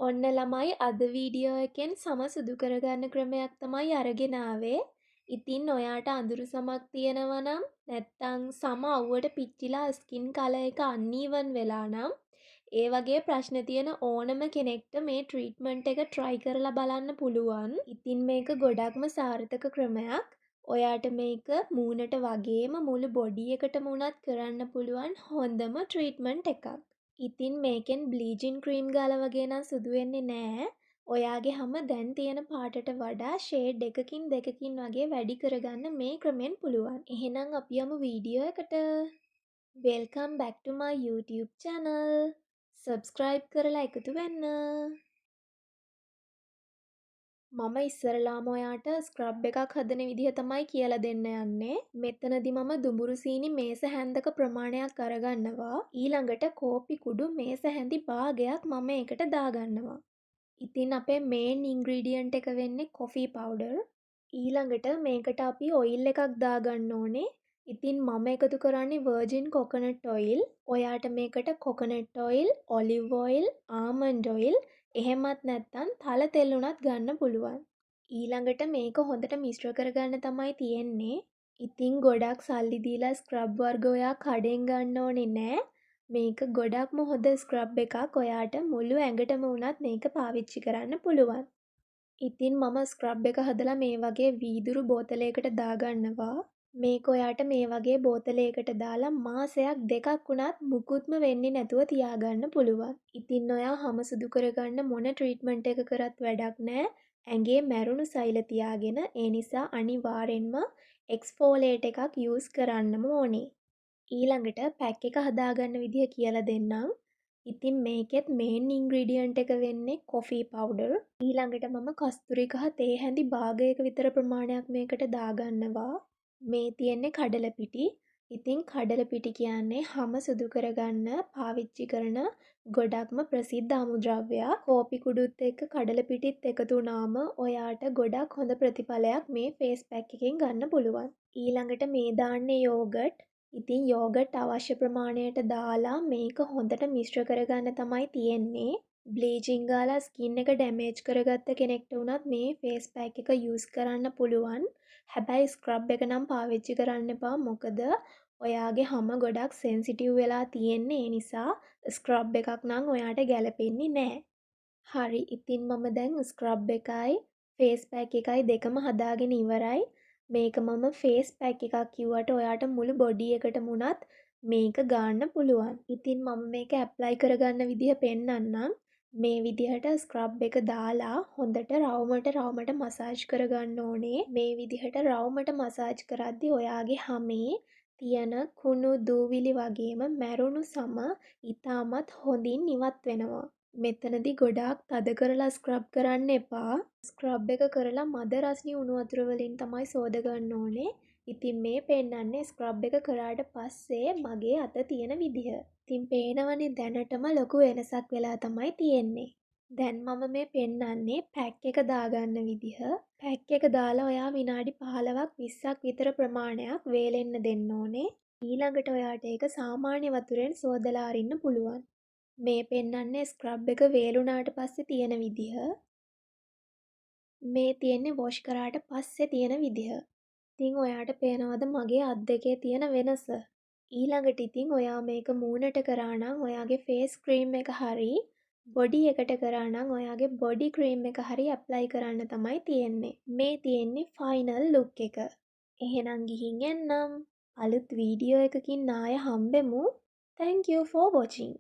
ඔන්න ළමයි අද වීඩියෝ එකෙන් සම සුදු කරගන්න ක්‍රමයක් තමයි අරගෙන ආවේ. ඉතින් ඔයාට අඳුරු සමක් තියෙනවා නම් නැත්තම් සම අවුවට පිච්චිලා ස්කින් කලර් එක අන්ඊවන් වෙලා නම් ඒ වගේ ප්‍රශ්න තියෙන ඕනම කෙනෙක්ට මේ ට්‍රීට්මන්ට් එක try කරලා බලන්න පුළුවන්. ඉතින් මේක ගොඩක්ම සාර්ථක ක්‍රමයක්. ඔයාට මේක මූණට වගේම මුළු බොඩි එකටම උනත් කරන්න පුළුවන් හොඳම ට්‍රීට්මන්ට් එකක්. ඉතින් මේකෙන් බ්ලීචින් ක්‍රීම් ගාලා වගේ නම් සුදු වෙන්නේ නෑ. ඔයාගේ හැම දැන් තියෙන පාටට වඩා ෂේඩ් එකකින් දෙකකින් වගේ වැඩි කරගන්න මේ ක්‍රමෙන් පුළුවන්. එහෙනම් අපි යමු වීඩියෝ එකට. Welcome back to my YouTube channel. subscribe කරලා එකතු වෙන්න. මම ඉස්සරලාම ඔයාට ස්ක්‍රබ් එකක් හදන විදිහ තමයි කියලා දෙන්න යන්නේ. මෙතනදි මම දුඹුරු සීනි මේස හැන්දක ප්‍රමාණයක් අරගන්නවා. ඊළඟට කෝපි කුඩු මේස හැඳි භාගයක් මම ඒකට දාගන්නවා. ඉතින් අපේ මේන් ඉන්ග්‍රීඩියන්ට් එක වෙන්නේ කොෆී පවුඩර්. ඊළඟට මේකට අපි ඔයිල් එකක් දාගන්න ඕනේ. ඉතින් මම එකතු කරන්නේ වර්ජින් කොකනට් ඔයිල්. ඔයාට මේකට coconut oil, olive oil, almond oil එහෙමත් නැත්නම් තල තෙල් උනත් ගන්න පුළුවන්. ඊළඟට මේක හොඳට මිශ්‍ර කරගන්න තමයි තියෙන්නේ. ඉතින් ගොඩක් සල්ලි දීලා ස්ක්‍රබ් වර්ග ඔයා කඩෙන් ගන්න ඕනේ නෑ. මේක ගොඩක්ම හොඳ ස්ක්‍රබ් එකක්. ඔයාට මුළු ඇඟටම උනත් මේක පාවිච්චි කරන්න පුළුවන්. ඉතින් මම ස්ක්‍රබ් එක හදලා මේ වගේ වීදුරු බෝතලයකට දාගන්නවා. මේක ඔයාට මේ වගේ බෝතලයකට දාලා මාසයක් දෙකක් වුණත් මුකුත්ම වෙන්නේ නැතුව තියාගන්න පුළුවන්. ඉතින් ඔයා හැම සුදු කරගන්න මොන ට්‍රීට්මන්ට් එක කරත් වැඩක් නැහැ. ඇඟේ මැරුණු සෛල තියාගෙන ඒ නිසා අනිවාර්යෙන්ම එක්ස්ෆෝලියේට් එකක් යූස් කරන්නම ඕනේ. ඊළඟට පැක් එක හදාගන්න විදිහ කියලා දෙන්නම්. ඉතින් මේකෙත් මේන් ඉන්ග්‍රීඩියන්ට් එක වෙන්නේ කොෆී පවුඩර්. ඊළඟට මම කස්තුරි කහ තේ හැඳි භාගයක විතර ප්‍රමාණයක් මේකට දාගන්නවා. මේ තියෙන්නේ කඩල පිටි. ඉතින් කඩල පිටි කියන්නේ හැම සුදු කරගන්න පාවිච්චි කරන ගොඩක්ම ප්‍රසිද්ධ අමුද්‍රව්‍යයක්. කෝපි කුඩුත් එක්ක කඩල පිටිත් එකතු වුණාම ඔයාට ගොඩක් හොඳ ප්‍රතිඵලයක් මේ ෆේස් පැක් එකෙන් ගන්න පුළුවන්. ඊළඟට මේ දාන්නේ යෝගට්. ඉතින් යෝගට් අවශ්‍ය ප්‍රමාණයට දාලා මේක හොඳට මිශ්‍ර කරගන්න තමයි තියෙන්නේ. බ්ලීචිං ගාලා ස්කින් එක ඩැමේජ් කරගත්ත කෙනෙක්ට වුණත් මේ ෆේස් පැක් එක යූස් කරන්න පුළුවන්. හැබැයි ස්ක්‍රබ් එක නම් පාවිච්චි කරන්න එපා. මොකද ඔයාගේ හැම ගොඩක් සෙන්සිටිව් වෙලා තියෙන්නේ. ඒ නිසා ස්ක්‍රබ් එකක් නම් ඔයාට ගැලපෙන්නේ නැහැ. හරි. ඉතින් මම දැන් ස්ක්‍රබ් එකයි ෆේස් පැක් එකයි දෙකම හදාගෙන ඉවරයි. මේක මම ෆේස් පැක් එකක් කිව්වට ඔයාට මුළු බොඩි එකටම උනත් මේක ගන්න පුළුවන්. ඉතින් මම මේක ඇප්ලයි කරගන්න විදිහ පෙන්නන්නම්. මේ විදිහට ස්ක්‍රබ් එක දාලා හොඳට රවුමට මසාජ් කරගන්න ඕනේ. මේ විදිහට රවුමට මසාජ් කරද්දී ඔයාගේ හමේ තියෙන කුණු දූවිලි වගේම මැරුණු සම ඉතාමත් හොඳින් ඉවත් වෙනවා. මෙතනදී ගොඩාක් තද කරලා ස්ක්‍රබ් කරන්න එපා. ස්ක්‍රබ් එක කරලා මද රස්නි උණු වතුර වලින් තමයි සෝද ගන්න ඕනේ. ඉතින් මේ පෙන්නන්නේ ස්ක්‍රබ් එක කරාට පස්සේ මගේ අත තියෙන විදිහ. ඉතින් පේනවනේ දැනටම ලොකු වෙනසක් වෙලා තමයි තියෙන්නේ. දැන් මම මේ පෙන්නන්නේ පැක් එක දාගන්න විදිහ. පැක් එක දාලා ඔයා විනාඩි 15ක් 20ක් විතර ප්‍රමාණයක් වේලෙන්න දෙන්න ඕනේ. ඊළඟට ඔයාට ඒක සාමාන්‍ය වතුරෙන් සෝදලා අරින්න පුළුවන්. මේ පෙන්නන්නේ ස්ක්‍රබ් එක වේලුණාට පස්සේ තියෙන විදිහ. මේ තියෙන්නේ වොෂ් කරාට පස්සේ තියෙන විදිහ. ඉතින් ඔයාට පේනවද මගේ අත් දෙකේ තියෙන වෙනස? ඊළඟට ඉතින් ඔයා මේක මූණට කරා නම් ඔයාගේ ෆේස් ක්‍රීම් එක හරි බොඩි එකට කරා නම් ඔයාගේ බොඩි ක්‍රීම් එක හරි ඇප්ලයි කරන්න තමයි තියෙන්නේ. මේ තියෙන්නේ ෆයිනල් ලුක් එක. එහෙනම් ගිහින් එන්නම්. අලුත් වීඩියෝ එකකින් ආය හම්බෙමු. Thank you for watching.